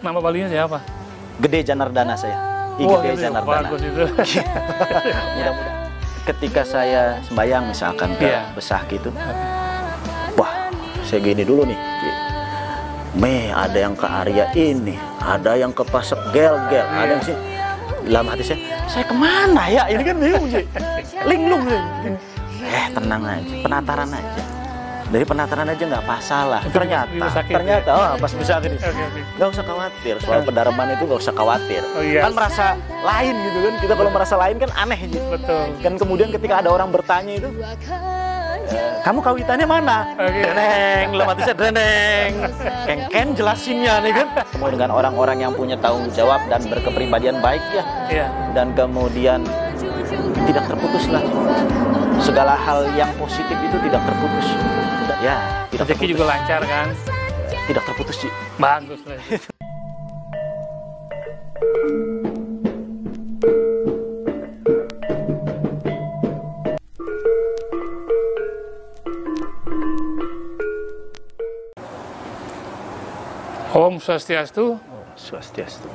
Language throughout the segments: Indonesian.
Nama Balinya siapa? Gede Janardana saya. Gede Janardana. Bagus itu. Mudah-mudahan ketika saya sembahyang misalkan ke Besah gitu, wah saya gini dulu nih, ada yang ke area ini, ada yang ke Pasek Gel-Gel, ada yang sini. Dalam hati saya kemana ya? Ini kan bingung sih, linglung sih. Tenang aja, penataran aja. Dari penataran aja nggak masalah. Ternyata, pas bisa gini, nggak usah khawatir soal pendaraman itu, nggak usah khawatir. Kan merasa lain gitu kan, kita kalau merasa lain kan aneh gitu. Betul. Kan kemudian ketika ada orang bertanya itu, kamu kawitannya mana? Dreneng, lo mati saya dreneng. Ken jelasinnya nih kan. Kemudian dengan orang-orang yang punya tanggung jawab dan berkepribadian baik ya. Dan kemudian tidak terputus lah. Segala hal yang positif itu tidak terputus. Ya, tidak rezeki juga lancar kan? Tidak terputus sih. Bagus lah. Om Swastiastu. Swastiastu.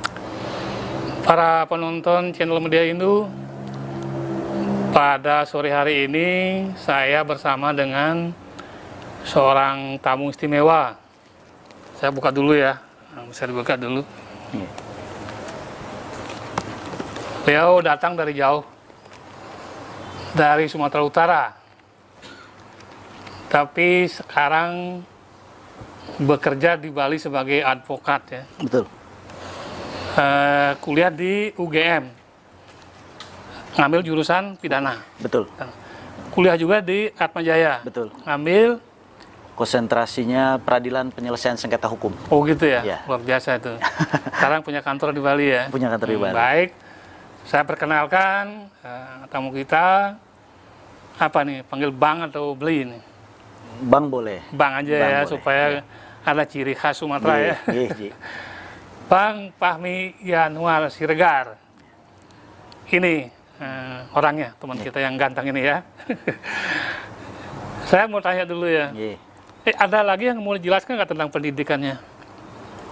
Para penonton channel Media Hindu, pada sore hari ini saya bersama dengan seorang tamu istimewa. Saya buka dulu ya, bisa dibuka dulu. Beliau datang dari jauh, dari Sumatera Utara, tapi sekarang bekerja di Bali sebagai advokat ya. Betul. Kuliah di UGM, ngambil jurusan pidana. Betul. Kuliah juga di Atmajaya. Betul. Ngambil konsentrasinya peradilan penyelesaian sengketa hukum. Oh gitu ya, Ya. Luar biasa itu. Sekarang punya kantor di Bali ya. Punya kantor di Bali. Baik, saya perkenalkan tamu kita. Apa nih, panggil Bang atau Beli ini? Bang boleh. Bang aja Bang ya, boleh. supaya ada ciri khas Sumatera ya. Bang Fahmi Yanuar Siregar. Ini orangnya, teman kita yang ganteng ini ya. Saya mau tanya dulu ya. Ada lagi yang mau dijelaskan nggak tentang pendidikannya?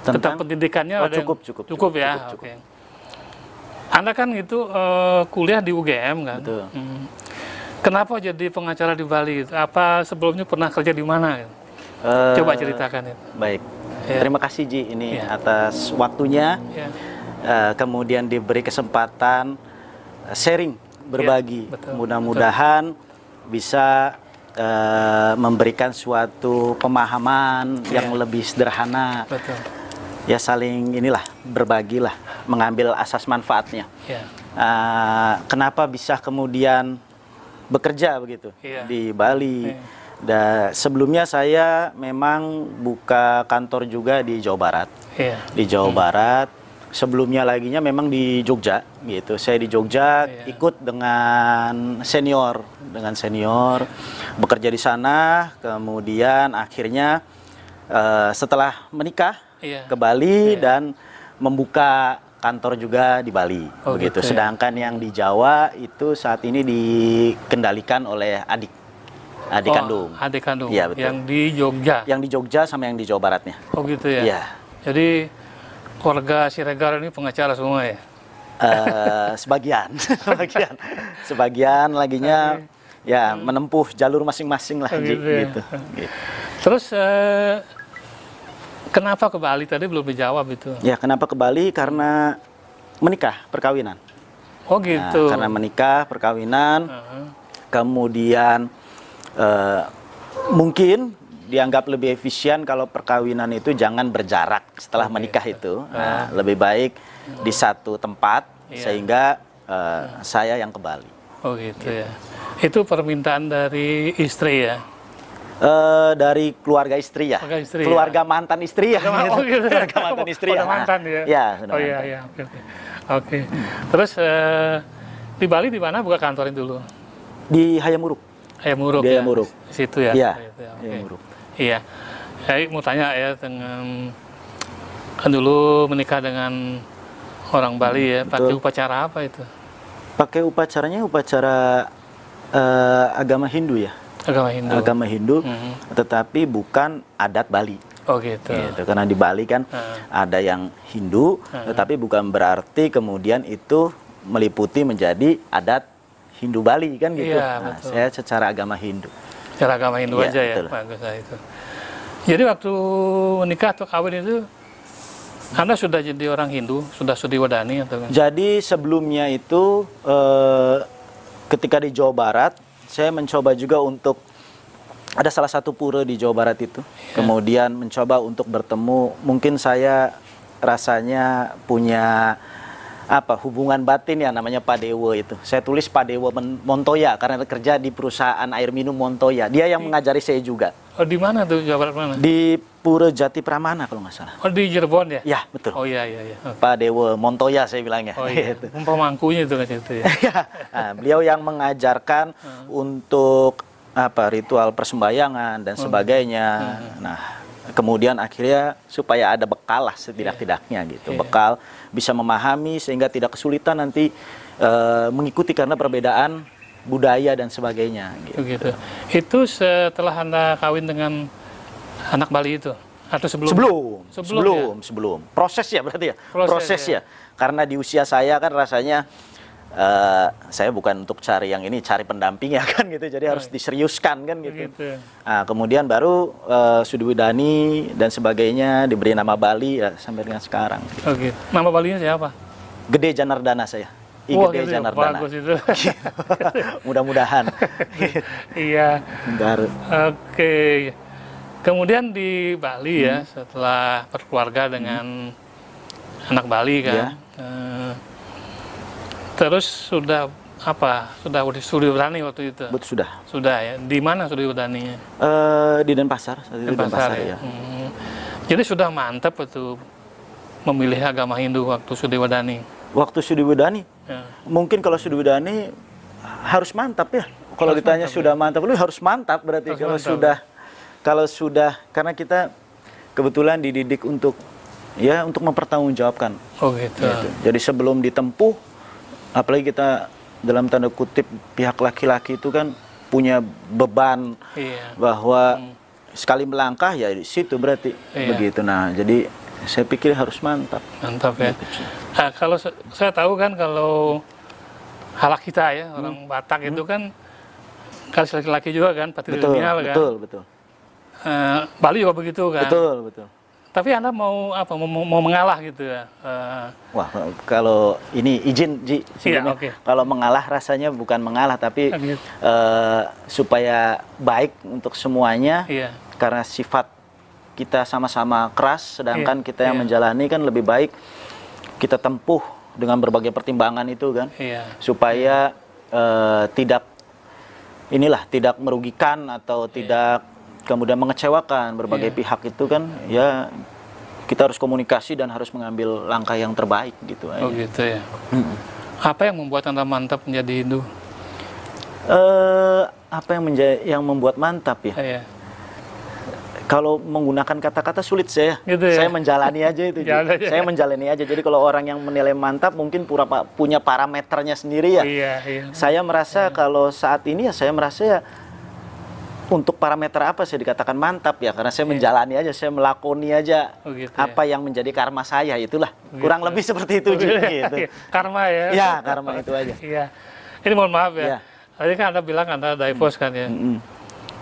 Tentang pendidikannya ada cukup ya. Cukup. Oke. Anda kan itu kuliah di UGM kan? Betul. Kenapa jadi pengacara di Bali? Apa sebelumnya pernah kerja di mana? Coba ceritakan itu. Baik. Terima kasih Ji ini atas waktunya. Kemudian diberi kesempatan sharing, berbagi. Mudah-mudahan bisa memberikan suatu pemahaman yang lebih sederhana. Betul. Ya saling inilah, berbagilah, mengambil asas manfaatnya. Kenapa bisa kemudian bekerja begitu di Bali? Dan sebelumnya saya memang buka kantor juga di Jawa Barat. Di Jawa Barat. Sebelumnya laginya memang di Jogja gitu. Saya di Jogja ikut dengan senior bekerja di sana. Kemudian akhirnya setelah menikah ke Bali dan membuka kantor juga di Bali begitu. Sedangkan yang di Jawa itu saat ini dikendalikan oleh adik kandung. Adik kandung. Iya, betul. Yang di Jogja. Yang di Jogja sama yang di Jawa Baratnya. Oh gitu ya. Iya. Jadi keluarga Siregar ini pengacara semua ya? Sebagian laginya ya menempuh jalur masing-masing lah gitu. Terus kenapa ke Bali tadi belum dijawab itu? Ya kenapa ke Bali karena menikah perkawinan. Oh gitu. Nah, karena menikah perkawinan, kemudian mungkin dianggap lebih efisien kalau perkawinan itu jangan berjarak setelah menikah itu. Lebih baik di satu tempat sehingga saya yang ke Bali. Oh gitu ya. Itu permintaan dari istri ya? Dari keluarga istri ya. Keluarga mantan istri ya. Oh gitu. Keluarga mantan istri ya. Mantan ya? Ya, oh iya. Oke. Terus di Bali di mana buka kantornya dulu? Di Hayamuruk. Hayamuruk di ya? Hayamuruk. Di situ ya? Iya. Hayamuruk. Iya, saya mau tanya ya dengan kan dulu menikah dengan orang Bali ya, pakai upacara apa itu? Pakai upacaranya upacara agama Hindu ya. Agama Hindu. Agama Hindu, tetapi bukan adat Bali. Oh gitu. Gitu. Karena di Bali kan ada yang Hindu, tetapi bukan berarti kemudian itu meliputi menjadi adat Hindu Bali kan gitu. Iya, Nah, betul. saya secara agama Hindu. Secara agama Hindu Iya, aja ya, betul. bagus lah itu. Jadi waktu menikah atau kawin itu, Anda sudah jadi orang Hindu, sudah studi wadani atau kan? Jadi sebelumnya itu ketika di Jawa Barat, saya mencoba juga untuk ada salah satu pura di Jawa Barat itu. Kemudian mencoba untuk bertemu, mungkin saya rasanya punya hubungan batin ya, namanya Pak Dewa itu. Saya tulis Pak Dewa Montoya karena kerja di perusahaan air minum Montoya. Dia yang mengajari saya juga. Oh di mana tuh, Jawa Barat mana? Di Pura Jati Pramana kalau nggak salah. Oh di Cirebon ya? Ya, betul. Oh iya iya iya. Pak Dewa Montoya saya bilangnya. Oh iya. Gitu. Pemangkunya itu kan itu ya. Nah, beliau yang mengajarkan untuk ritual persembahyangan dan sebagainya. Nah, kemudian akhirnya supaya ada bekal lah setidak-tidaknya gitu. Bekal bisa memahami sehingga tidak kesulitan nanti mengikuti karena perbedaan budaya dan sebagainya gitu. Begitu. Itu setelah Anda kawin dengan anak Bali itu atau sebelum? Sebelum. Proses ya berarti ya. Proses ya. Karena di usia saya kan rasanya saya bukan untuk cari yang ini, cari pendamping ya kan gitu. Jadi harus diseriuskan kan gitu. Nah, kemudian baru studi wadani dan sebagainya, diberi nama Bali ya sampai dengan sekarang. Oh gitu. Nama Balinya siapa? Gede Janardana saya. Wah, Gede gitu ya, Janardana. bagus itu. Mudah-mudahan. Iya. Baru. Oke. Kemudian di Bali ya, setelah berkeluarga dengan anak Bali kan. Iya. Terus sudah Sudah studi wadani waktu itu? Betul, sudah. Sudah ya. Di mana studi wadaninya? Di Denpasar. Denpasar ya. Jadi sudah mantap itu memilih agama Hindu waktu studi wadani. Waktu studi wadani, Ya. mungkin kalau studi wadani harus mantap ya. Kalau Harus ditanya mantap, sudah mantap, lu harus mantap berarti. Harus Kalau mantap. sudah, karena kita kebetulan dididik untuk mempertanggungjawabkan. Oh gitu. Gitu. Jadi sebelum ditempuh, apalagi kita dalam tanda kutip pihak laki-laki itu kan punya beban Iya. bahwa sekali melangkah ya di situ berarti begitu. Nah, jadi saya pikir harus mantap. Mantap ya. Nah, kalau saya tahu kan kalau halak kita ya, orang Batak itu kan kalau laki-laki juga kan, patrilineal kan. Betul. Bali juga begitu kan. Betul. Tapi Anda mau mau mengalah gitu ya? Wah, kalau ini izin Ji, Iya, okay. Kalau mengalah rasanya bukan mengalah tapi Gitu. supaya baik untuk semuanya. Iya. Karena sifat kita sama-sama keras, sedangkan kita yang Iya. menjalani kan lebih baik kita tempuh dengan berbagai pertimbangan itu kan, Iya. supaya tidak merugikan atau tidak kemudian mengecewakan berbagai pihak itu kan, ya kita harus komunikasi dan harus mengambil langkah yang terbaik gitu aja. Oh gitu ya. Apa yang membuat Anda mantap menjadi Hindu? Apa yang membuat mantap ya? Iya. Kalau menggunakan kata-kata sulit saya. Gitu ya? Saya menjalani aja itu. Jalan aja. Saya menjalani aja. Jadi kalau orang yang menilai mantap mungkin punya parameternya sendiri ya. Iya. Saya merasa kalau saat ini ya saya merasa ya untuk parameter apa saya dikatakan mantap ya, karena saya menjalani aja, saya melakoni aja gitu apa yang menjadi karma saya, itulah. Kurang lebih seperti itu gitu. Karma ya. Ya, karma itu aja. Iya. Ini mohon maaf Iya. ya. Tadi kan Anda bilang Anda divorce kan ya.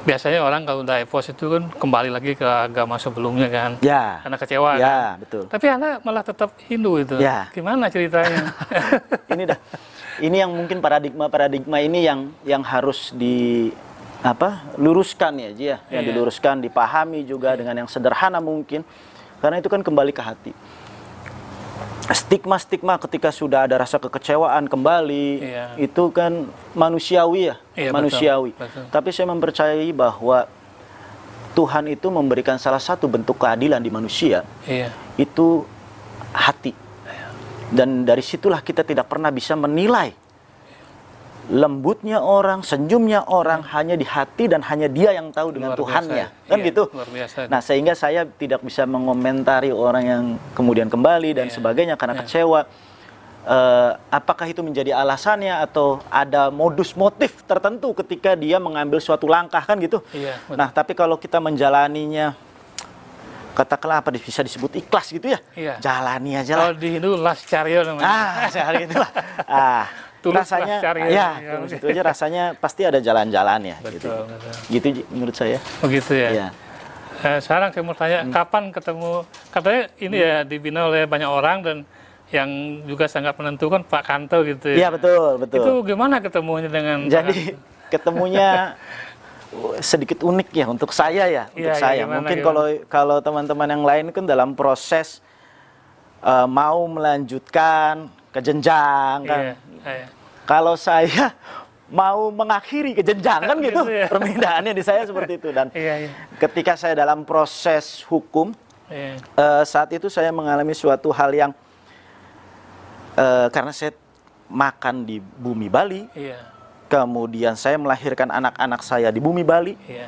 Biasanya orang kalau divorce itu kan kembali lagi ke agama sebelumnya kan. Ya. Karena kecewa kan. Ya, betul. Tapi Anda malah tetap Hindu itu. Ya. Gimana ceritanya? Ini yang mungkin paradigma ini yang harus luruskan ya, Ji ya. Yang diluruskan, dipahami juga dengan yang sederhana mungkin. Karena itu kan kembali ke hati. Stigma ketika sudah ada rasa kekecewaan kembali, itu kan manusiawi ya, manusiawi. Betul. Tapi saya mempercayai bahwa Tuhan itu memberikan salah satu bentuk keadilan di manusia, itu hati. Dan dari situlah kita tidak pernah bisa menilai lembutnya orang, senyumnya orang hanya di hati dan hanya dia yang tahu dengan Tuhannya, kan gitu. Luar biasa. Nah, sehingga saya tidak bisa mengomentari orang yang kemudian kembali dan sebagainya karena kecewa. Apakah itu menjadi alasannya atau ada modus motif tertentu ketika dia mengambil suatu langkah kan gitu. Iya, nah, tapi kalau kita menjalaninya katakanlah apa bisa disebut ikhlas gitu ya. Iya. Jalani aja lah. Kalau di Hindu lascaryo namanya. Saya gitu lah. Tulus Rasanya lascaryo. ya, tulus itu aja rasanya pasti ada jalan-jalan ya. Betul, gitu. betul. Gitu Ji, menurut saya. Oh gitu ya. Iya. Sekarang saya mau tanya, kapan ketemu, katanya ini ya dibina oleh banyak orang dan yang juga sangat menentukan Pak Kanto gitu ya. Iya betul, betul. Itu gimana ketemunya dengan Jadi ketemunya sedikit unik ya untuk saya ya, untuk Iya, saya. gimana, Mungkin gimana? kalau teman-teman yang lain kan dalam proses mau melanjutkan ke jenjang kan. Iya. Kalau saya mau mengakhiri ke jenjang kan gitu, Gitu ya. permintaannya di saya seperti itu. Dan Iya. ketika saya dalam proses hukum, Iya. saat itu saya mengalami suatu hal yang karena saya makan di bumi Bali, Iya. kemudian saya melahirkan anak-anak saya di bumi Bali, Iya.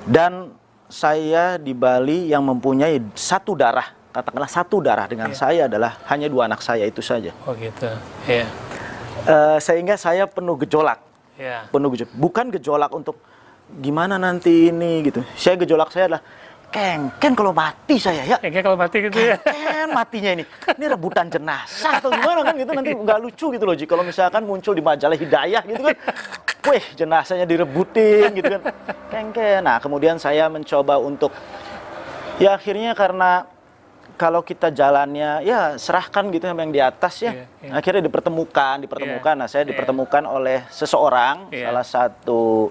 dan saya di Bali yang mempunyai satu darah, katakanlah satu darah dengan saya adalah hanya 2 anak saya itu saja. Oh gitu. Iya. Sehingga saya penuh gejolak. Iya. Penuh gejolak. Bukan gejolak untuk gimana nanti ini gitu. Saya gejolak saya adalah kengken kalau mati saya ya. Kayaknya kalau mati gitu ya. Kengken matinya ini. Ini rebutan jenazah atau gimana kan gitu, nanti nggak lucu gitu loh Ji. Kalau misalkan muncul di majalah Hidayah gitu kan. Wih, jenazahnya direbutin gitu kan. Kengken. Nah, kemudian saya mencoba untuk ya akhirnya karena kalau kita jalannya ya serahkan gitu sama yang di atas ya. Iya. Akhirnya dipertemukan. Iya. Nah, saya dipertemukan oleh seseorang, Iya. salah satu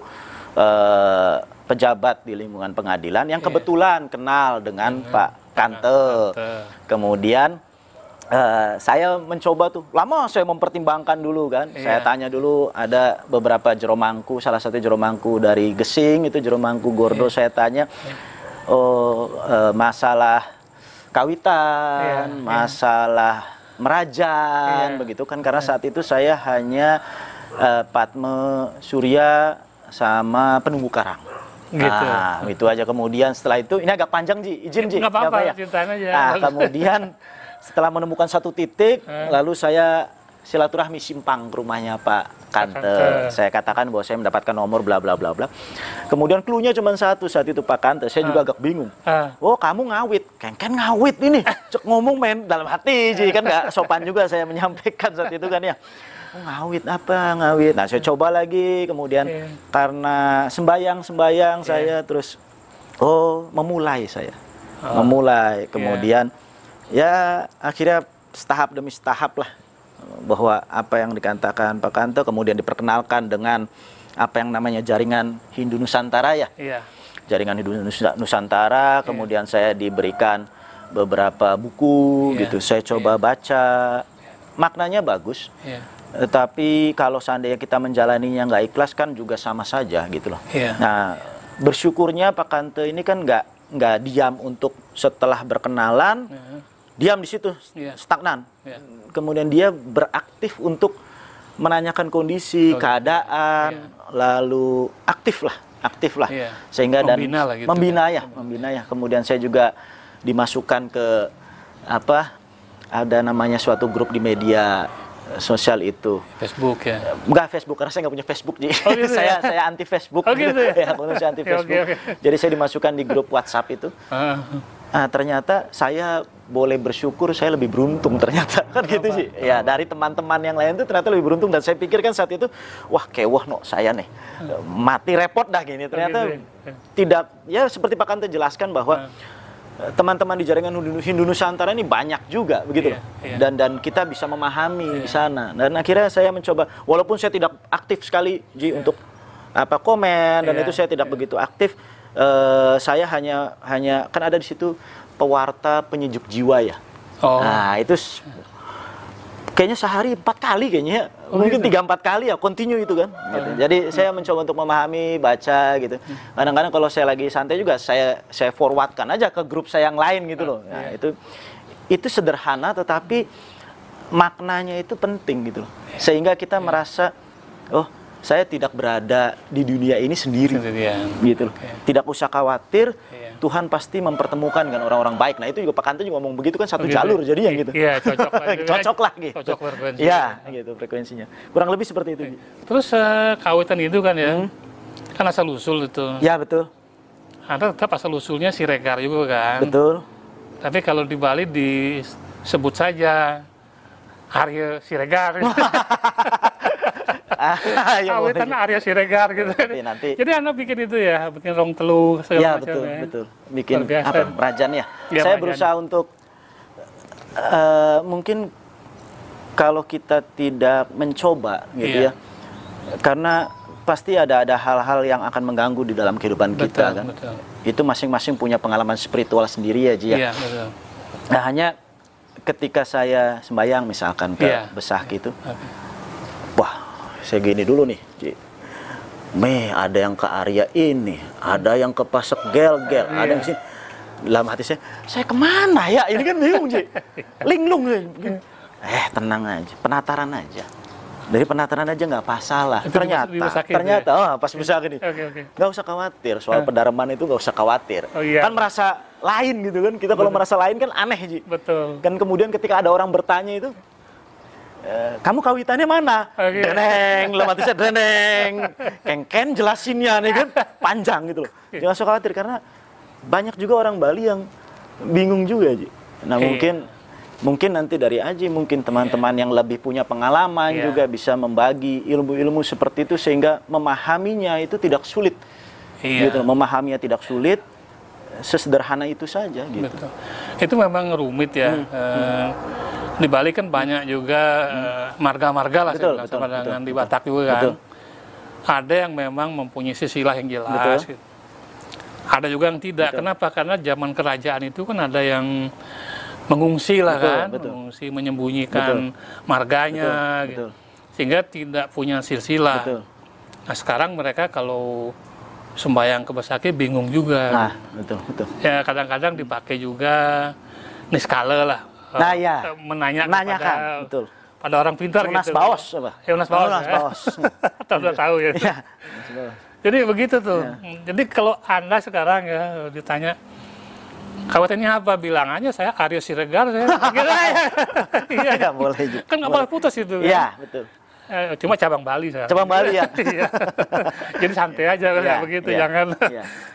pejabat di lingkungan pengadilan yang kebetulan kenal dengan Pak Kante. Kemudian saya mencoba tuh, lama saya mempertimbangkan dulu kan. Iya. Saya tanya dulu, ada beberapa jeromangku, salah satu jeromangku dari Gesing, itu jeromangku Gordo, saya tanya, masalah kawitan, masalah merajang, begitu kan. Karena saat itu saya hanya Padme Surya sama Penunggu Karang. Gitu. Nah, itu aja. Kemudian setelah itu, ini agak panjang Ji, izin Ji. Nggak apa-apa, ya? ceritain aja. Nah, kemudian setelah menemukan satu titik, lalu saya silaturahmi simpang ke rumahnya Pak Kante. Saya katakan bahwa saya mendapatkan nomor bla bla bla bla. Kemudian clue-nya cuma satu saat itu Pak Kante. Saya juga agak bingung. Oh, kamu ngawit. Kan ngawit ini. Cek ngomong main dalam hati Ji, kan nggak sopan juga saya menyampaikan saat itu kan ya. Oh, ngawit apa? Ngawit. Nah, saya coba lagi, kemudian karena sembayang saya terus memulai saya. Memulai. Kemudian ya akhirnya tahap demi tahap lah, bahwa apa yang dikatakan Pak Kanto kemudian diperkenalkan dengan apa yang namanya jaringan Hindu Nusantara ya. Iya. Jaringan Hindu Nusantara, kemudian saya diberikan beberapa buku gitu. Saya coba baca. Maknanya bagus. Tapi kalau seandainya kita menjalaninya nggak ikhlas kan juga sama saja gitu loh. Nah, bersyukurnya Pak Kanto ini kan nggak diam untuk setelah berkenalan, diam di situ, stagnan. Kemudian dia beraktif untuk menanyakan kondisi, keadaan, lalu aktif lah. Sehingga membina lah gitu, membina ya. Kemudian saya juga dimasukkan ke ada namanya suatu grup di media sosial itu. Facebook ya? Enggak Facebook, karena saya nggak punya Facebook. Oh, gitu ya? saya anti Facebook. Oh, gitu ya? Saya anti Facebook. Jadi saya dimasukkan di grup WhatsApp itu. Nah, ternyata saya boleh bersyukur, saya lebih beruntung ternyata kan gitu sih. Ya, dari teman-teman yang lain itu ternyata lebih beruntung, dan saya pikir kan saat itu wah kewah saya nih mati repot dah gini. Ternyata tidak, ya seperti Pak Kanto jelaskan bahwa teman-teman di jaringan Hindu Nusantara ini banyak juga begitu. Dan kita bisa memahami di sana. Dan akhirnya saya mencoba, walaupun saya tidak aktif sekali Ji untuk komen dan itu saya tidak begitu aktif. Saya hanya kan ada di situ pewarta penyejuk jiwa ya. Nah, itu kayaknya sehari 4 kali kayaknya. Mungkin 3-4 kali ya, continue itu kan. Gitu. Jadi saya mencoba untuk memahami, baca gitu. Kadang-kadang kalau saya lagi santai juga saya forwardkan aja ke grup saya yang lain gitu loh. Nah, itu sederhana tetapi maknanya itu penting gitu loh. Sehingga kita merasa saya tidak berada di dunia ini sendiri, gitu loh. Tidak usah khawatir, Tuhan pasti mempertemukan dengan orang-orang baik. Nah, itu juga Pak Kanto juga ngomong begitu kan, satu jalur jadinya gitu. Iya, cocok lah. Cocok lah gitu. Cocok frekuensi. Iya, gitu frekuensinya. Kurang lebih seperti itu. Terus kawitan itu kan ya, kan asal usul itu. Ya, betul. Anda tetap asal-usulnya Siregar juga kan? Betul. Tapi kalau di Bali disebut saja Arya Siregar. Awitan Arya Siregar gitu. Nanti. Jadi Anda bikin itu ya, bikin rong telu segala macam betul, ya. betul. Bikin apa? Rajan ya. Saya berusaha untuk mungkin kalau kita tidak mencoba gitu ya. Karena pasti ada hal-hal yang akan mengganggu di dalam kehidupan kita kan. Betul. Itu masing-masing punya pengalaman spiritual sendiri ya, Ji ya. Iya, betul. Nah, hanya ketika saya sembahyang misalkan ke Besah gitu. Wah, saya gini dulu nih, Ji. Ada yang ke area ini, ada yang ke Pasek Gel-Gel, ada yang sini. Dalam hati saya kemana ya? Ini kan bingung, Ji. Linglung. Tenang aja, penataran aja. Dari penataran aja nggak masalah. Ternyata, pas bisa gini, nggak usah khawatir soal pendaraman itu, nggak usah khawatir. Kan merasa lain gitu kan, kita kalau merasa lain kan aneh, Ji. Betul. Kan kemudian ketika ada orang bertanya itu, kamu kawitannya mana? Dreneng, lemati saya dreneng, kengken jelasinnya nih kan, panjang gitu loh. Jangan usah khawatir karena banyak juga orang Bali yang bingung juga, Ji. Nah mungkin nanti dari Aji, mungkin teman-teman yang lebih punya pengalaman juga bisa membagi ilmu-ilmu seperti itu sehingga memahaminya itu tidak sulit. Gitu, memahaminya tidak sulit, sesederhana itu saja gitu. Betul. Itu memang rumit ya. Di Bali kan banyak juga marga-marga lah, betul, dengan di Batak juga kan. Ada yang memang mempunyai silsilah yang jelas. Gitu. Ada juga yang tidak. Kenapa? Karena zaman kerajaan itu kan ada yang mengungsi lah mengungsi, menyembunyikan marganya, gitu. Sehingga tidak punya silsilah. Nah sekarang mereka kalau sembahyang ke Besaki bingung juga. Betul. Ya kadang-kadang dipakai juga niskala lah. Menanyakan pada orang pintar Unas gitu. Baos apa? Unas Baos. Udah tahu ya. Jadi begitu tuh. Jadi kalau Anda sekarang ya ditanya kabupatennya apa, bilang aja saya Arya Siregar, saya iya, boleh juga. Kan nggak boleh putus itu kan? Iya, betul. Cuma cabang Bali saya. Cabang Bali ya. Jadi santai aja kayak begitu, jangan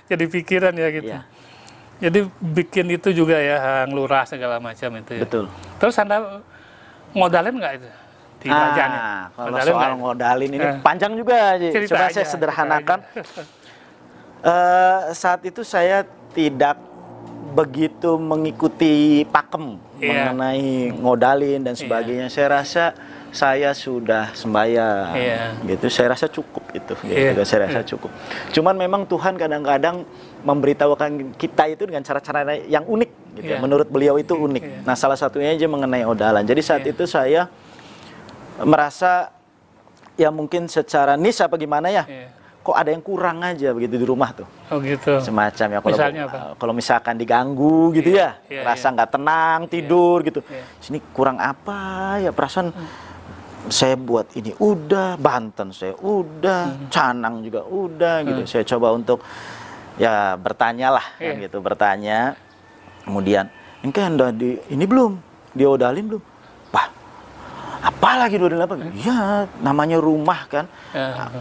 jadi pikiran ya gitu. Jadi bikin itu juga ya, ngelurah segala macam itu ya. Betul. Terus Anda modalin nggak itu? Di kerajaannya? Kalau soal modalin ini panjang juga, coba saya sederhanakan. Saat itu saya tidak begitu mengikuti pakem mengenai ngodalin dan sebagainya. Saya rasa saya sudah sembahyang, gitu. Saya rasa cukup itu, gitu. Saya rasa cukup. Cuman memang Tuhan kadang-kadang memberitahukan kita itu dengan cara-cara yang unik, gitu. Menurut beliau itu unik. Nah, salah satunya aja mengenai odalan. Jadi saat itu saya merasa ya mungkin secara nis apa gimana ya. Kok ada yang kurang aja begitu di rumah tuh. Oh gitu. Semacam ya kalau misalkan diganggu gitu rasa nggak tenang, tidur gitu. Sini kurang apa ya, perasaan saya buat ini udah, Banten saya udah, Canang juga udah gitu. Saya coba untuk ya bertanya lah kan gitu, bertanya. Kemudian, "Engke Anda ini belum? Diodalin belum?" Wah, apalagi 28? Iya, namanya rumah kan.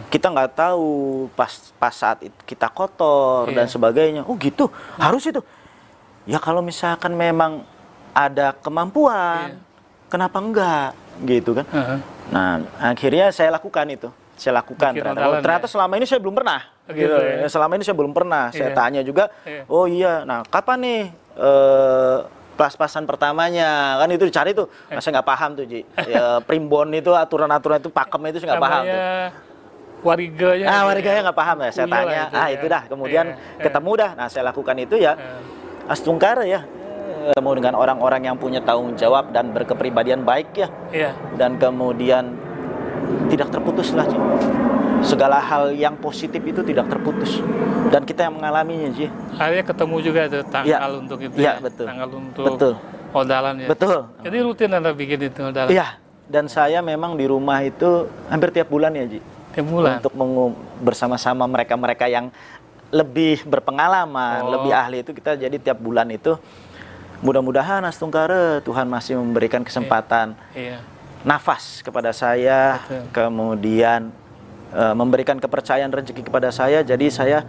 Kita nggak tahu pas saat kita kotor dan sebagainya. Oh gitu, harus itu. Ya kalau misalkan memang ada kemampuan, kenapa enggak? Gitu kan. Nah, akhirnya saya lakukan itu. Saya lakukan ternyata selama ini saya belum pernah. Gitu. Selama ini saya belum pernah. Saya tanya juga, oh iya, nah kapan nih pas-pasan pertamanya, kan itu dicari tuh. Nah, saya nggak paham tuh, Ji. Ya, primbon itu, aturan-aturan itu, pakemnya itu saya nggak paham tuh. Wariganya. Wariganya nggak paham ya. Saya tanya, itu dah. Kemudian ketemu dah. Nah, saya lakukan itu ya. Astungkara ya. Mau dengan orang-orang yang punya tanggung jawab dan berkepribadian baik ya. Dan kemudian tidak terputus lah, Ji. Segala hal yang positif itu tidak terputus, dan kita yang mengalaminya, Ji. Akhirnya ketemu juga tuh tanggal untuk itu betul. Tanggal untuk odalan ya. Betul. Jadi rutin Anda bikin itu odalan. Iya, dan saya memang di rumah itu hampir tiap bulan ya, Ji. Tiap bulan. Untuk bersama-sama mereka-mereka yang lebih berpengalaman, lebih ahli itu, kita jadi tiap bulan itu mudah-mudahan Astungkara Tuhan masih memberikan kesempatan nafas kepada saya, kemudian memberikan kepercayaan rezeki kepada saya, jadi saya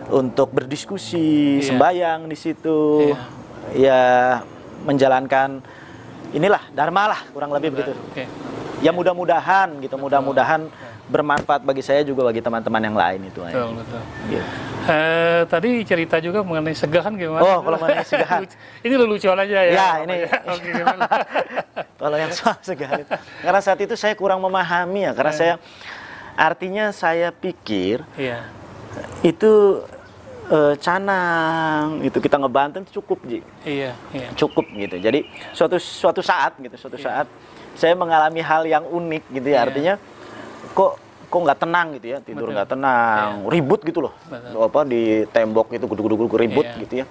untuk berdiskusi, sembahyang di situ, ya menjalankan inilah dharma lah, kurang lebih begitu. Ya mudah-mudahan gitu, mudah-mudahan bermanfaat bagi saya juga bagi teman-teman yang lain itu. Betul, betul. Gitu. Tadi cerita juga mengenai segahan gimana? Oh, kalau mengenai segahan. Ini lucuan aja ya. Ya, ini. Kalau yang soal segahan itu. Karena saat itu saya kurang memahami ya, karena saya pikir itu canang itu kita ngebanten cukup, Ji. Iya. Cukup gitu. Jadi suatu saat saya mengalami hal yang unik gitu ya. Artinya kok nggak tenang gitu ya, tidur nggak tenang, ribut gitu loh. Apa di tembok itu gudu-gudu ribut gitu ya.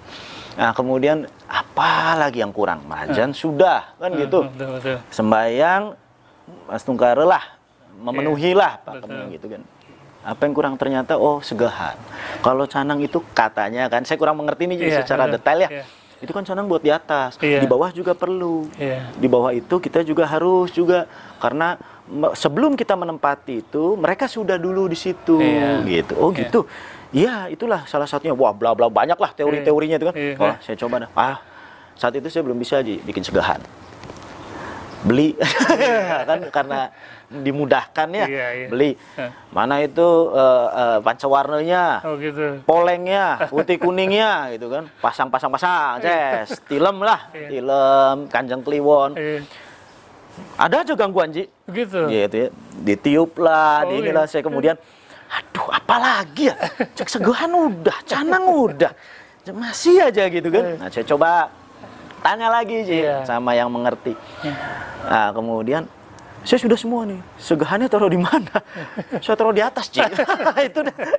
Nah, kemudian apa lagi yang kurang? Mazan sudah kan gitu. Sembayang Mas Tungkare lah, memenuhilah Pak Kemeng gitu kan. Apa yang kurang? Ternyata segahan. Kalau canang itu katanya kan, saya kurang mengerti nih secara detail ya. Itu kan canang buat di atas, di bawah juga perlu. Di bawah itu kita juga harus karena sebelum kita menempati itu mereka sudah dulu di situ gitu. Oh gitu. Iya, itulah salah satunya. Wah, bla bla banyak lah teori-teorinya itu kan. Saya coba dah. Saat itu saya belum bisa bikin segahan. Beli kan karena dimudahkan ya, beli mana itu pancawarnanya, polengnya, putih kuningnya gitu kan, pasang, tilem lah, tilem, kanjeng kliwon. Ada aja gangguan, Ji. Begitu. Gitu ya, ditiup lah, inilah saya kemudian, aduh apalagi ya, cek segahan udah, canang udah, masih aja gitu kan. Nah saya coba tanya lagi, Ji, sama yang mengerti. Nah kemudian saya sudah semua nih, segahannya taruh di mana? Saya taruh di atas, Ji.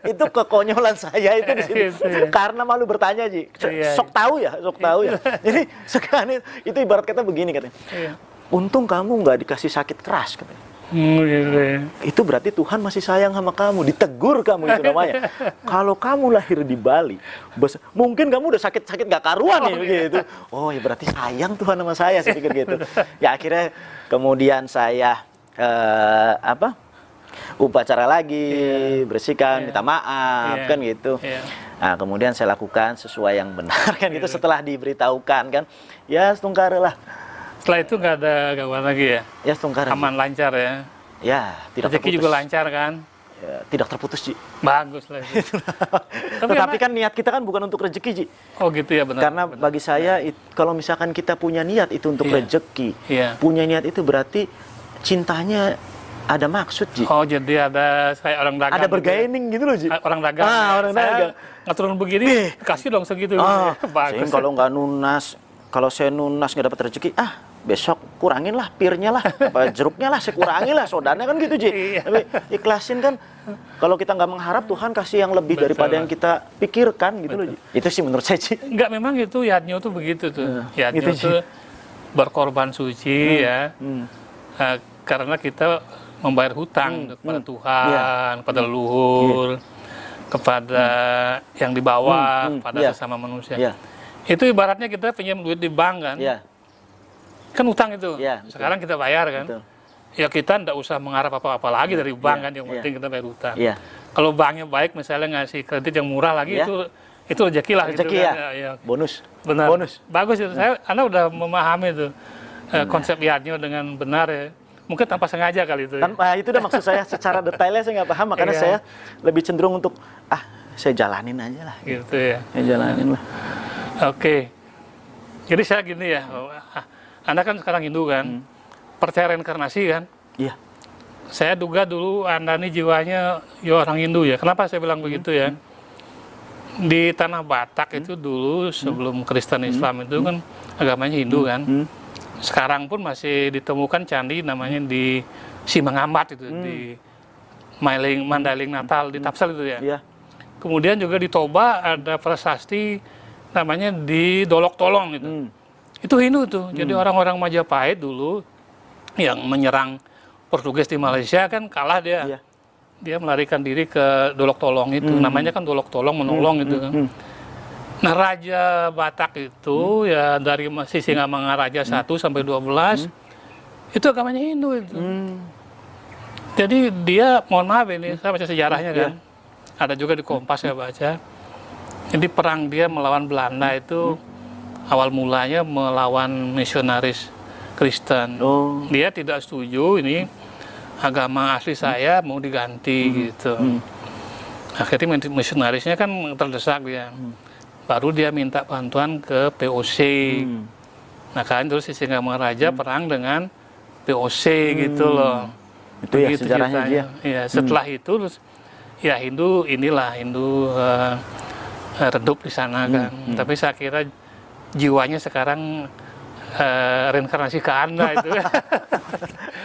itu kekonyolan saya itu di sini. Karena malu bertanya, Ji. Sok tahu ya. Jadi segahannya itu ibarat kata begini katanya. Untung kamu nggak dikasih sakit keras katanya. Itu berarti Tuhan masih sayang sama kamu, ditegur kamu itu namanya. Kalau kamu lahir di Bali, mungkin kamu udah sakit gak karuan gitu. Oh ya berarti sayang Tuhan sama saya pikir gitu. Ya akhirnya kemudian saya upacara lagi, bersihkan, minta maaf kan gitu. Nah kemudian saya lakukan sesuai yang benar kan gitu setelah diberitahukan kan. Ya Tungkare lah. Setelah itu nggak ada gangguan lagi ya? Ya Tungkare. Aman lancar ya? Ya, tidak terputus. Rezeki juga lancar kan? Ya, tidak terputus, Ji. Bagus lah. Tetapi kan niat kita kan bukan untuk rezeki, Ji. Oh gitu ya, benar. Karena bagi saya, kalau misalkan kita punya niat itu untuk rezeki, punya niat itu berarti cintanya ada maksud, Ji. Oh jadi ada saya orang dagang. Ada bergaining gitu loh, Ji. Orang dagang. Orang dagang. Ngaturun begini, kasih dong segitu. Bagus. Kalau nggak nunas, kalau saya nunas nggak dapat rezeki, besok kurangin lah pirnya lah, jeruknya lah saya kurangin lah, sodanya kan gitu, Ji. Tapi ikhlasin kan, kalau kita nggak mengharap Tuhan kasih yang lebih daripada yang kita pikirkan gitu loh, Ji. Itu sih menurut saya, Ji. Enggak, memang itu Yadnyo tuh begitu tuh. Yadnyo tuh berkorban suci ya. Karena kita membayar hutang kepada Tuhan, kepada leluhur, kepada yang di bawah, kepada sesama manusia. Itu ibaratnya kita pinjam duit di bank kan. Kan utang itu. Sekarang kita bayar kan. Ya kita tidak usah mengharap apa-apa lagi dari bank kan, yang penting kita bayar utang. Kalau banknya baik misalnya ngasih kredit yang murah lagi itu rezeki lah gitu kan. Bonus. Benar. Bonus. Bagus itu. Anda udah memahami itu konsep Yadnyo dengan benar ya. Mungkin tanpa sengaja kali itu. Itu udah maksud saya secara detailnya saya nggak paham, makanya saya lebih cenderung untuk saya jalanin aja lah. Gitu ya. Saya jalanin lah. Oke. Jadi saya gini ya. Anda kan sekarang Hindu kan, percaya reinkarnasi kan? Iya. Saya duga dulu Anda ini jiwanya orang Hindu ya. Kenapa saya bilang begitu ya? Di tanah Batak itu dulu sebelum Kristen Islam itu kan agamanya Hindu kan. Sekarang pun masih ditemukan candi namanya di Simangambat itu, di Mandaling Natal, di Tapsel itu ya. Iya. Kemudian juga di Toba ada prasasti namanya di Dolok Tolong itu. Itu Hindu tuh. Jadi orang-orang Majapahit dulu yang menyerang Portugis di Malaysia kan kalah dia. Dia melarikan diri ke Dolok Tolong itu. Namanya kan Dolok Tolong, menolong gitu kan. Nah, Raja Batak itu ya dari Sisingamangaraja 1 sampai 12 itu agamanya Hindu itu. Jadi dia, mohon maaf ini, saya baca sejarahnya kan. Ada juga di Kompas saya baca. Jadi perang dia melawan Belanda itu awal mulanya melawan misionaris Kristen. Dia tidak setuju ini agama asli saya mau diganti gitu. Akhirnya misionarisnya kan terdesak dia. Baru dia minta bantuan ke POC. Nah kan terus si Singamangaraja perang dengan POC gitu loh. Itu ya sejarahnya dia. Ya, setelah itu terus ya Hindu redup di sana kan. Tapi saya kira jiwanya sekarang reinkarnasi ke Anda itu.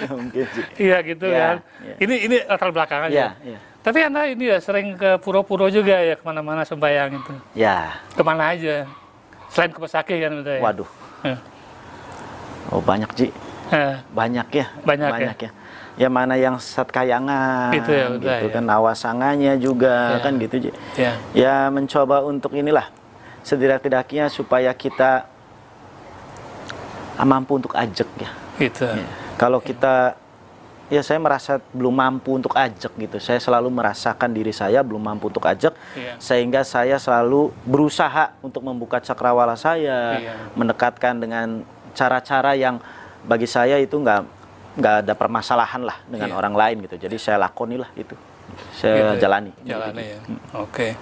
Mungkin sih. Iya gitu kan. Ini latar belakangnya. Tapi Anda ini ya sering ke pura-pura juga ya, kemana-mana sembahyang itu. Ya. Kemana aja? Selain ke Pesaki kan udah ya? Waduh. Oh banyak Ji. Banyak ya. Banyak ya. Ya mana yang Satkayangan gitu, ya, udah, gitu kan, Nawasanganya juga kan gitu Ji. Ya mencoba untuk inilah setidak-tidaknya supaya kita mampu untuk ajak ya. Gitu. Kalau kita saya merasa belum mampu untuk ajak gitu. Saya selalu merasakan diri saya belum mampu untuk ajak, sehingga saya selalu berusaha untuk membuka cakrawala saya, mendekatkan dengan cara-cara yang bagi saya itu nggak ada permasalahan lah dengan orang lain gitu. Jadi saya lakonilah itu, saya jalani. Ya. Oke.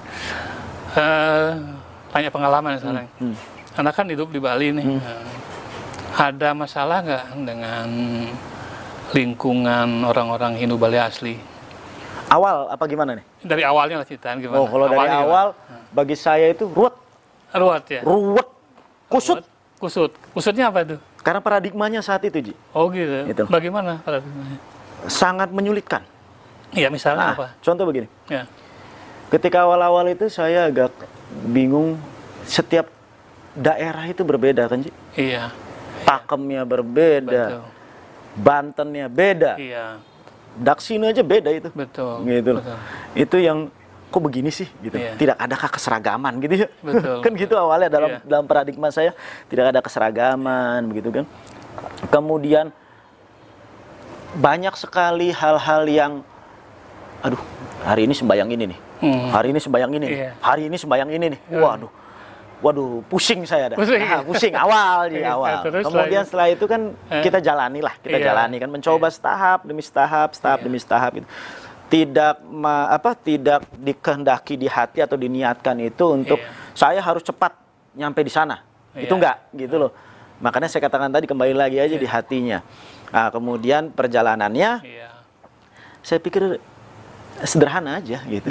Tanya pengalaman sekarang. Anda kan hidup di Bali nih. Ada masalah nggak dengan lingkungan orang-orang Hindu Bali asli? Awal apa gimana nih? Dari awalnya lah ceritaan gimana? Oh kalau dari awal bagi saya itu ruwet ya. Ruwet. Kusut. Kusutnya apa itu? Karena paradigmanya saat itu, Ji. Oh gitu. Bagaimana paradigmanya? Sangat menyulitkan. Iya, misalnya apa? Contoh begini. Ya. Ketika awal-awal itu saya agak bingung, setiap daerah itu berbeda kan, Ji? Iya. Pakemnya berbeda. Betul. Bantennya beda. Iya. Daksina aja beda itu. Betul. Gitu. Betul. Itu yang kok begini sih gitu. Tidak adakah keseragaman gitu ya. Betul. Kan gitu awalnya dalam paradigma saya, tidak ada keseragaman begitu kan. Kemudian banyak sekali hal-hal yang hari ini sembahyang ini nih. Hari ini sembahyang ini nih. Hari ini sembahyang ini nih. Waduh, pusing saya dah. Pusing awal. Kemudian setelah itu kan kita jalani kan, mencoba tahap demi tahap gitu. Tidak dikehendaki di hati atau diniatkan itu untuk saya harus cepat nyampe di sana. Itu enggak gitu loh. Makanya saya katakan tadi, kembali lagi aja di hatinya. Nah, kemudian perjalanannya saya pikir sederhana aja gitu.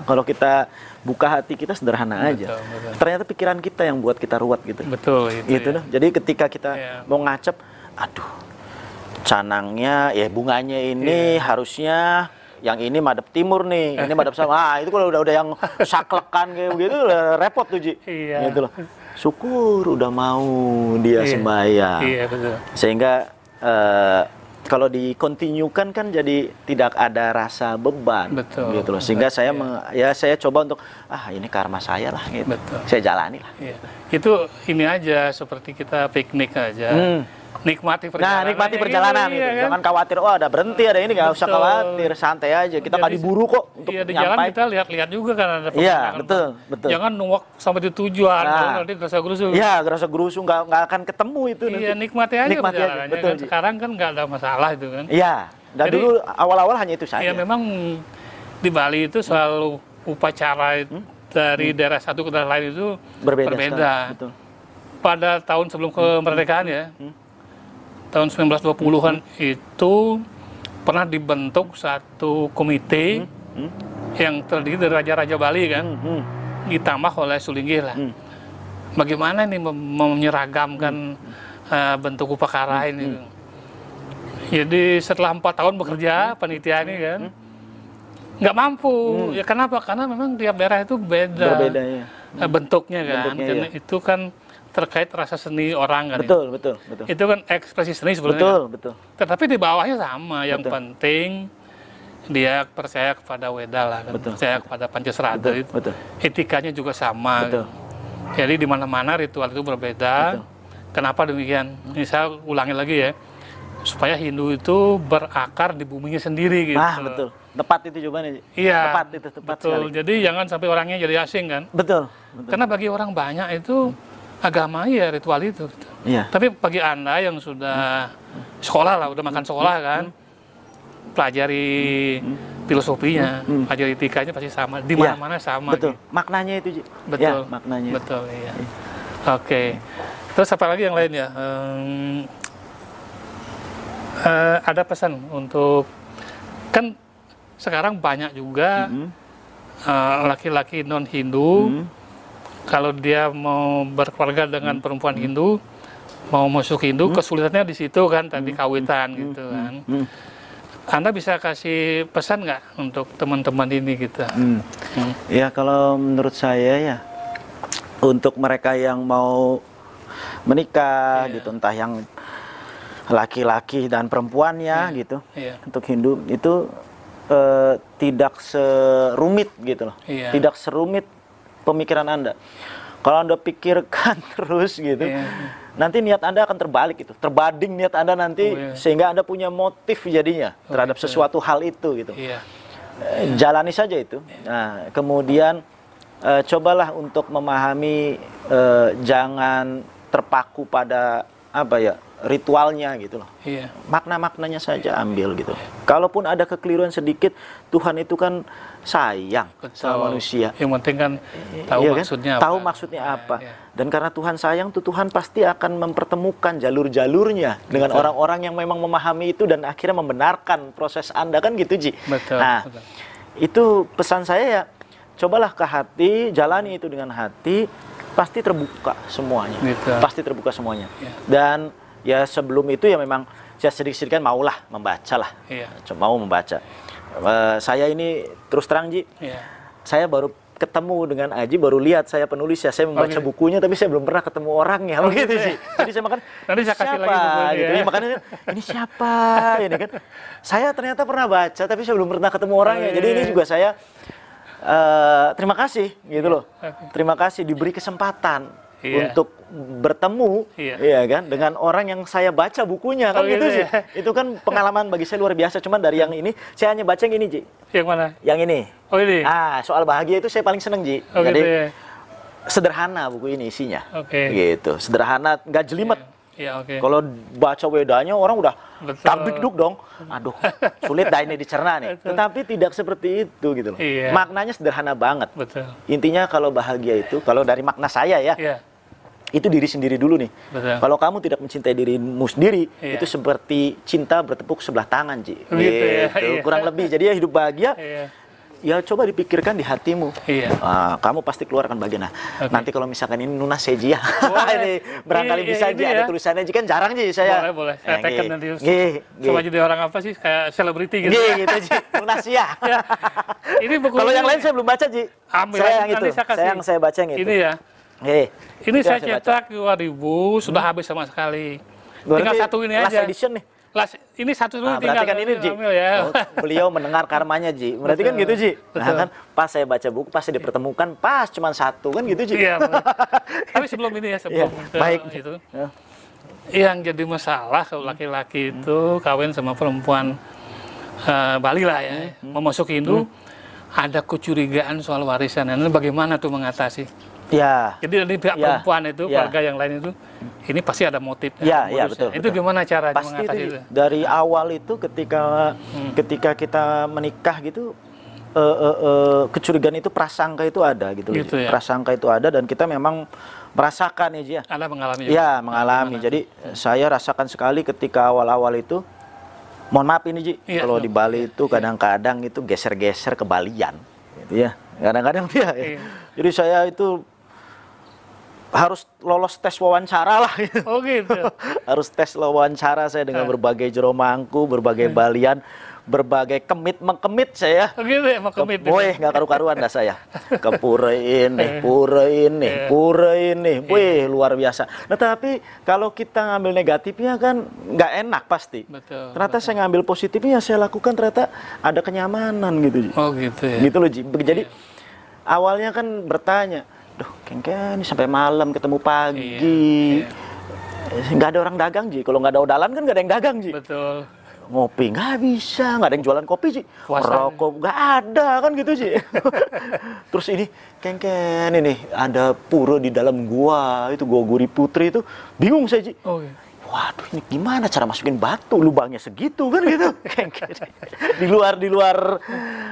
Kalau kita buka hati kita sederhana aja. Ternyata pikiran kita yang buat kita ruwet gitu. Betul gitu. Jadi ketika kita mau ngacep, canangnya bunganya ini harusnya yang ini madep timur nih, ini madep sama. Itu kalau udah yang saklekan kayak begitu udah repot tuh, Ji. Gitu loh. Syukur udah mau dia sembahyang. Betul. Sehingga kalau dikontinyukan kan jadi tidak ada rasa beban. Betul. Gitu loh. Sehingga saya saya coba untuk ini karma saya lah gitu. Betul. Saya jalani lah. Itu ini aja seperti kita piknik aja. Nikmati perjalanan. Nikmati perjalanan gitu. Kan? Jangan khawatir, ada berhenti, ada ini, nggak usah khawatir, santai aja. Kita nggak diburu kok untuk di jalan kita lihat-lihat juga kan ada betul. Jangan nunggu sampai di tujuan, nanti gerasa gerusu. Iya, gerasa gerusu nggak akan ketemu itu nanti. Nikmati aja perjalanannya. Betul, kan? Sekarang kan nggak ada masalah itu kan. Iya, dan dulu awal-awal hanya itu saja. Iya, memang di Bali itu selalu upacara dari daerah satu ke daerah lain itu berbeda. Betul. Pada tahun sebelum kemerdekaan tahun 1920-an itu pernah dibentuk satu komite yang terdiri dari raja-raja Bali kan, ditambah oleh Sulinggi lah. Bagaimana nih menyeragamkan bentuk upacara ini? Jadi setelah 4 tahun bekerja panitia ini kan, nggak mampu. Ya kenapa? Karena memang tiap daerah itu beda bentuknya kan. Itu kan terkait rasa seni orang kan. Betul. Itu kan ekspresi seni sebenarnya. Betul. Tetapi di bawahnya sama. Yang penting dia percaya kepada Weda lah kan. Percaya kepada Pancasrada itu. Etikanya juga sama. Jadi di mana-mana ritual itu berbeda. Kenapa demikian? Ini saya ulangi lagi ya. supaya Hindu itu berakar di buminya sendiri gitu. Nah, betul. Tepat itu jawabannya. Iya. Tepat itu, tepat betul. sekali. Jadi jangan sampai orangnya jadi asing kan. Betul. Betul. Karena bagi orang banyak itu agama ya ritual itu. Gitu. Iya. Tapi bagi Anda yang sudah sekolah lah, udah makan sekolah kan, pelajari filosofinya, pelajari etikanya pasti sama. Di mana-mana sama. Betul. Gitu. Maknanya itu, Ji. Betul. Ya, maknanya. Betul, iya. Oke. Terus apa lagi yang lain ya? Ada pesan untuk, kan sekarang banyak juga laki-laki non-Hindu, kalau dia mau berkeluarga dengan perempuan Hindu, mau masuk Hindu, kesulitannya di situ kan, tadi kawitan gitu kan. Anda bisa kasih pesan nggak untuk teman-teman ini gitu? Ya, kalau menurut saya ya, untuk mereka yang mau menikah gitu, entah yang laki-laki dan perempuannya gitu, untuk Hindu itu tidak serumit gitu loh, tidak serumit pemikiran Anda. Kalau Anda pikirkan terus gitu, nanti niat Anda akan terbalik gitu, terbading niat Anda nanti, sehingga Anda punya motif jadinya terhadap sesuatu hal itu gitu. Jalani saja itu. Nah, kemudian cobalah untuk memahami, jangan terpaku pada apa ya, ritualnya gitu loh. Makna-maknanya saja ambil gitu. Kalaupun ada kekeliruan sedikit, Tuhan itu kan sayang sama manusia. Yang penting kan tahu maksudnya apa. Tahu maksudnya apa. Dan karena Tuhan sayang tuh, Tuhan pasti akan mempertemukan jalur-jalurnya dengan orang-orang yang memang memahami itu dan akhirnya membenarkan proses Anda kan gitu, Ji. Nah, itu pesan saya ya, cobalah ke hati, jalani itu dengan hati, pasti terbuka semuanya. Pasti terbuka semuanya. Dan ya sebelum itu ya memang saya sedikit-sedikit kan maulah membaca lah, mau membaca. Saya ini terus terang, Ji, saya baru ketemu dengan Aji, baru lihat saya penulis ya, saya membaca bukunya tapi saya belum pernah ketemu orangnya, begitu sih. Jadi saya makan, nanti saya kasih siapa lagi gitu, ya, makanya ini siapa ini kan. Saya ternyata pernah baca tapi saya belum pernah ketemu orangnya. Jadi ini juga saya terima kasih gitu loh. Terima kasih diberi kesempatan untuk bertemu, ya kan, dengan orang yang saya baca bukunya kan gitu sih. Itu kan pengalaman bagi saya luar biasa. Cuman dari yang ini saya hanya baca yang ini, Ji. Yang mana? Yang ini. Oh, ini. Soal bahagia itu saya paling seneng, Ji. Jadi gitu, sederhana buku ini isinya. Gitu, sederhana, nggak jelimet. Kalau baca wedanya orang udah tabik-duk dong. Aduh, sulit dah ini dicerna nih. Tetapi tidak seperti itu gitu loh. Maknanya sederhana banget. Intinya kalau bahagia itu, kalau dari makna saya ya, itu diri sendiri dulu nih. Kalau kamu tidak mencintai dirimu sendiri, itu seperti cinta bertepuk sebelah tangan, Ji. Gitu. Kurang lebih. Jadi ya hidup bahagia. Ya coba dipikirkan di hatimu. Kamu pasti keluarkan bagian. Nah, nanti kalau misalkan ini Nuna Seji ya, ini barangkali bisa aja ada tulisannya. Ji kan jarang, Ji, saya. Boleh. Saya teken nanti. Coba jadi orang apa sih, kayak selebriti gitu. Gitu, Ji. Nuna ya. Ini buku. Kalau yang lain saya belum baca, Ji. Saya yang itu. Saya baca yang itu. Ini ya. Ini saya cetak 2000, sudah habis sama sekali. Tinggal satu ini aja. Last edition nih. Ini satu dulu tinggal. Berarti kan ini, Ji. Beliau mendengar karmanya, Ji. Berarti kan gitu, Ji. Nah kan pas saya baca buku, pasti dipertemukan, pas cuma satu kan gitu, Ji. Tapi sebelum ini ya, sebelum baik itu. Yang jadi masalah kalau laki-laki itu kawin sama perempuan Bali lah ya, mau masuk Hindu, ada kecurigaan soal warisan. Ini bagaimana tuh mengatasi? Jadi dari pihak perempuan itu, keluarga yang lain itu, ini pasti ada motif. Betul. Itu gimana caranya pasti mengatasi itu? Dari awal itu ketika kita menikah gitu, kecurigaan itu, prasangka itu ada gitu. Prasangka itu ada dan kita memang merasakan ya, Ji. Anda mengalami juga? Ya, mengalami. Jadi saya rasakan sekali ketika awal-awal itu. Mohon maaf ini, Ji, kalau di Bali itu kadang-kadang itu geser-geser ke Balian, gitu ya. Kadang-kadang Jadi saya itu harus lolos tes wawancara lah. Gitu. Harus tes wawancara saya dengan berbagai jero mangku, berbagai Balian, berbagai mengkemit saya. Boy, nggak karu-karuan dah saya. Ke pura ini, wih luar biasa. Nah tapi kalau kita ngambil negatifnya kan nggak enak pasti. Ternyata saya ngambil positifnya, saya lakukan ternyata ada kenyamanan gitu. Gitu loh, Ji. Jadi awalnya kan bertanya, duh, kengken ini sampai malam ketemu pagi. nggak ada orang dagang, Ji. Kalau nggak ada odalan kan nggak ada yang dagang, Ji. Betul. Ngopi nggak bisa, nggak ada yang jualan kopi, Ji. Rokok nggak ada kan gitu, Ji. Terus ini kengken ini ada pura di dalam gua, itu Gua Guri Putri itu, bingung saya, Ji. Oh, iya. Waduh, ini gimana cara masukin batu, lubangnya segitu kan gitu. di luar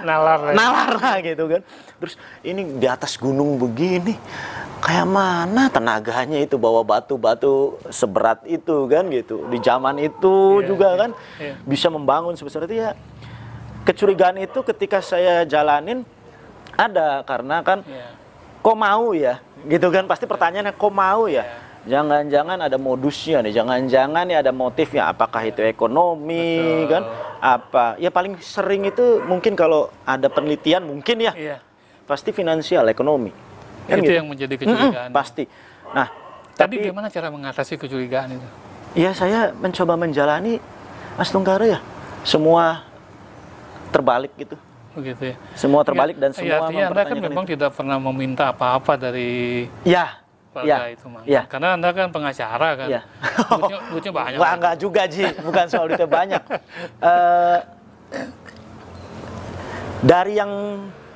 nalar lah gitu kan. Terus ini di atas gunung begini, kayak mana tenaganya itu bawa batu-batu seberat itu kan gitu. Di zaman itu juga kan bisa membangun sebesar itu ya. Kecurigaan itu ketika saya jalanin ada, karena kan kok mau ya gitu kan, pasti pertanyaannya kok mau ya. Jangan-jangan ada modusnya nih, jangan-jangan ya ada motifnya, apakah itu ekonomi kan, apa ya paling sering itu mungkin kalau ada penelitian mungkin ya, pasti finansial, ekonomi kan itu gitu. yang menjadi kecurigaan. Pasti. Nah, tapi gimana cara mengatasi kecurigaan itu? Ya saya mencoba menjalani, Mas Tunggara ya, semua terbalik gitu. Begitu ya. Semua terbalik dan semua artinya Anda kan memang tidak pernah meminta apa-apa dari keluarga itu, Mang. Karena Anda kan pengacara kan. Duitnya banyak. Enggak juga, Ji. Bukan soal duitnya banyak. Dari yang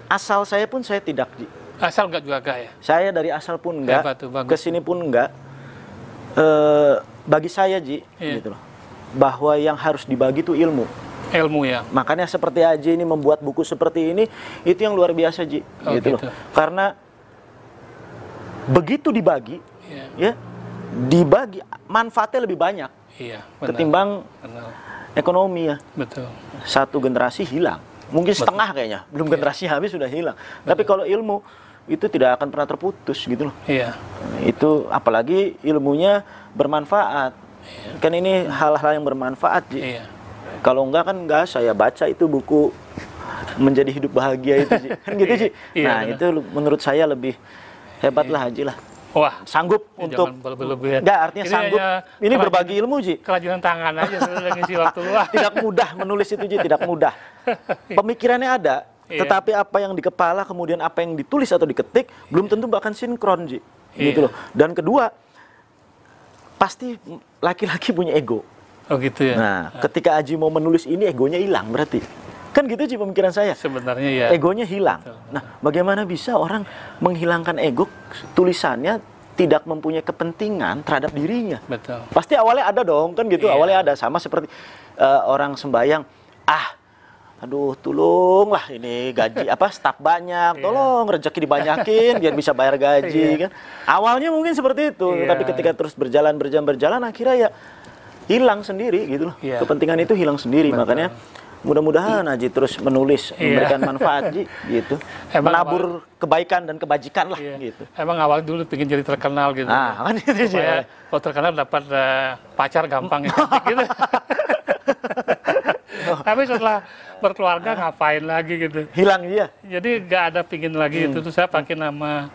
asal saya pun saya tidak, Ji. Asal enggak juga ya? Saya dari asal pun enggak. Kesini pun enggak. Bagi saya, Ji, gitu loh. Bahwa yang harus dibagi itu ilmu. Ilmu ya. Makanya seperti Aji ini membuat buku seperti ini, itu yang luar biasa, Ji. Gitu loh. Karena begitu dibagi, dibagi manfaatnya lebih banyak ketimbang ekonomi ya. Betul. Satu generasi hilang, mungkin setengah kayaknya, belum generasi habis sudah hilang. Tapi kalau ilmu itu tidak akan pernah terputus gitu loh. Itu apalagi ilmunya bermanfaat. Kan ini hal-hal yang bermanfaat, Ji. Kalau enggak kan enggak saya baca itu buku Menjadi Hidup Bahagia itu, Ji. Kan gitu, Ji. Nah, itu menurut saya lebih hebat lah, Haji lah. Wah, sanggup untuk enggak, artinya ini sanggup ini berbagi ilmu, Ji. Kerajinan tangan aja sudah ngisi waktu luang. Tidak mudah menulis itu, Ji, tidak mudah. Pemikirannya ada, tetapi apa yang di kepala kemudian apa yang ditulis atau diketik belum tentu bahkan sinkron, Ji. Gitu loh. Dan kedua, pasti laki-laki punya ego. Oh gitu ya. Nah, ketika Aji mau menulis ini egonya hilang berarti. Kan gitu, Ji, pemikiran saya. Sebenarnya ya. Egonya hilang. Nah, bagaimana bisa orang menghilangkan ego, tulisannya tidak mempunyai kepentingan terhadap dirinya? Betul. Pasti awalnya ada dong, kan gitu. Awalnya ada, sama seperti orang sembahyang, aduh tolonglah ini gaji staf banyak, tolong rezeki dibanyakin biar bisa bayar gaji kan. Awalnya mungkin seperti itu, tapi ketika terus berjalan akhirnya ya hilang sendiri gitu loh. Kepentingan itu hilang sendiri. Betul. Makanya mudah-mudahan Aji terus menulis, memberikan manfaat, Ji, gitu. Menabur kebaikan dan kebajikan lah, gitu. Emang awal dulu pengen jadi terkenal gitu. Kan itu, supaya kalau terkenal dapat pacar gampang gitu. Tapi setelah berkeluarga ngapain lagi gitu. Hilang dia. Jadi nggak ada pingin lagi itu. Terus saya pakai nama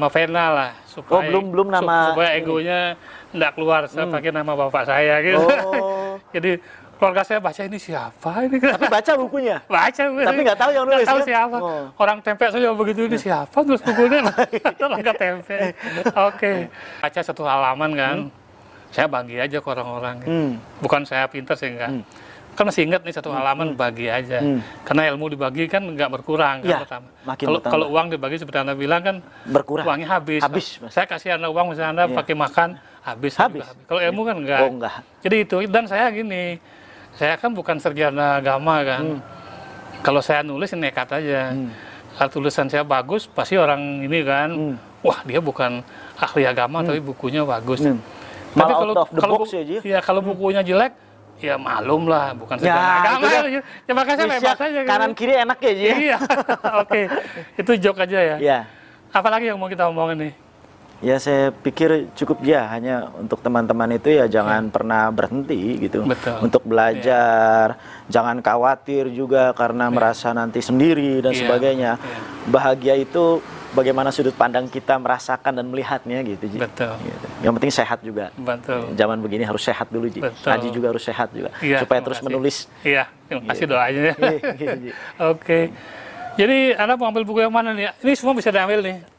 Vena lah supaya belum nama supaya egonya nggak keluar. Saya pakai nama bapak saya gitu. Jadi keluarga saya baca ini siapa ini? Tapi baca bukunya. Baca. Tapi nggak tahu yang nulis. Nggak tahu siapa. Orang tempe saja begitu, ini siapa terus bukunya? Nggak tempe. Oke. Baca satu halaman kan. Saya bagi aja ke orang-orang. Bukan saya pintar sih enggak. Kan masih ingat nih satu halaman bagi aja. Karena ilmu dibagi kan nggak berkurang kan pertama. Kalau uang dibagi seperti Anda bilang kan berkurang. Uangnya habis. Saya kasih Anda uang misalnya Anda pakai makan habis. Kalau ilmu kan enggak. Jadi itu, dan saya gini. Saya kan bukan sarjana agama kan. Kalau saya nulis nekat aja. Kalau tulisan saya bagus, pasti orang ini kan, wah dia bukan ahli agama tapi bukunya bagus. Tapi kalau bukunya jelek, ya malum lah, bukan sarjana agama. Ya makanya saya bebas aja. Kanan kiri enak ya, Ji. Iya. Oke. Itu joke aja ya. Iya. Apalagi yang mau kita omongin nih? Ya saya pikir cukup ya, hanya untuk teman-teman itu ya jangan pernah berhenti gitu. Betul. Untuk belajar, jangan khawatir juga karena merasa nanti sendiri dan sebagainya. Bahagia itu bagaimana sudut pandang kita merasakan dan melihatnya gitu, Ji. Betul. Gitu. Yang penting sehat juga. Betul. Zaman begini harus sehat dulu, Ji. Haji juga harus sehat juga supaya terus menulis. Iya, terima kasih doanya. Oke. Jadi Anda mau ambil buku yang mana nih? Ini semua bisa diambil nih.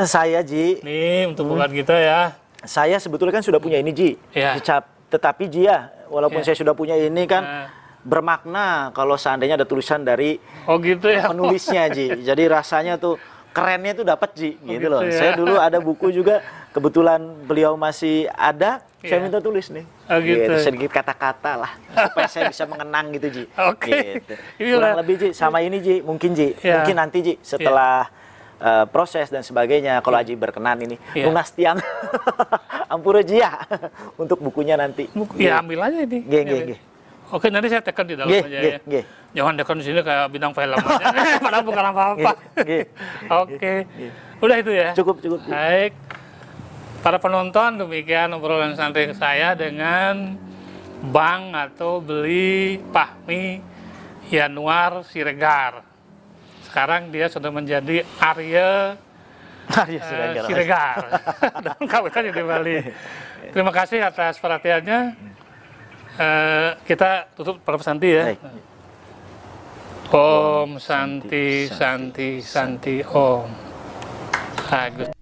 Saya, Ji. Nih untuk bukan kita ya. saya sebetulnya kan sudah punya ini Ji. Ya. Tetapi Ji ya, walaupun Ya. saya sudah punya ini kan bermakna kalau seandainya ada tulisan dari gitu ya, penulisnya Ji. Jadi rasanya tuh kerennya tuh dapat Ji, gitu loh. ya. Saya dulu ada buku juga, kebetulan beliau masih ada, saya minta tulis nih. Gitu, sedikit kata-kata lah, supaya saya bisa mengenang gitu Ji. Gitu. Kurang lebih Ji, sama ini Ji, mungkin Ji, mungkin nanti Ji setelah proses dan sebagainya, kalau Aji berkenan ini, lunas tiang Ampura Ji ya, untuk bukunya nanti. Ya ambil aja ini. Oke, nanti saya tekan di dalam aja ya. Jangan tekan di sini kayak bintang film aja. Padahal bukan apa-apa. Oke. Udah itu ya. Cukup. Baik. Para penonton, demikian obrolan santai saya dengan Bang atau Beli Fahmi Yanuar Siregar. Sekarang dia sudah menjadi Arya Siregar. Dan kawitan di Bali. Terima kasih atas perhatiannya. Kita tutup pesanti ya. Om Santi Santi Santi Om. Bagus.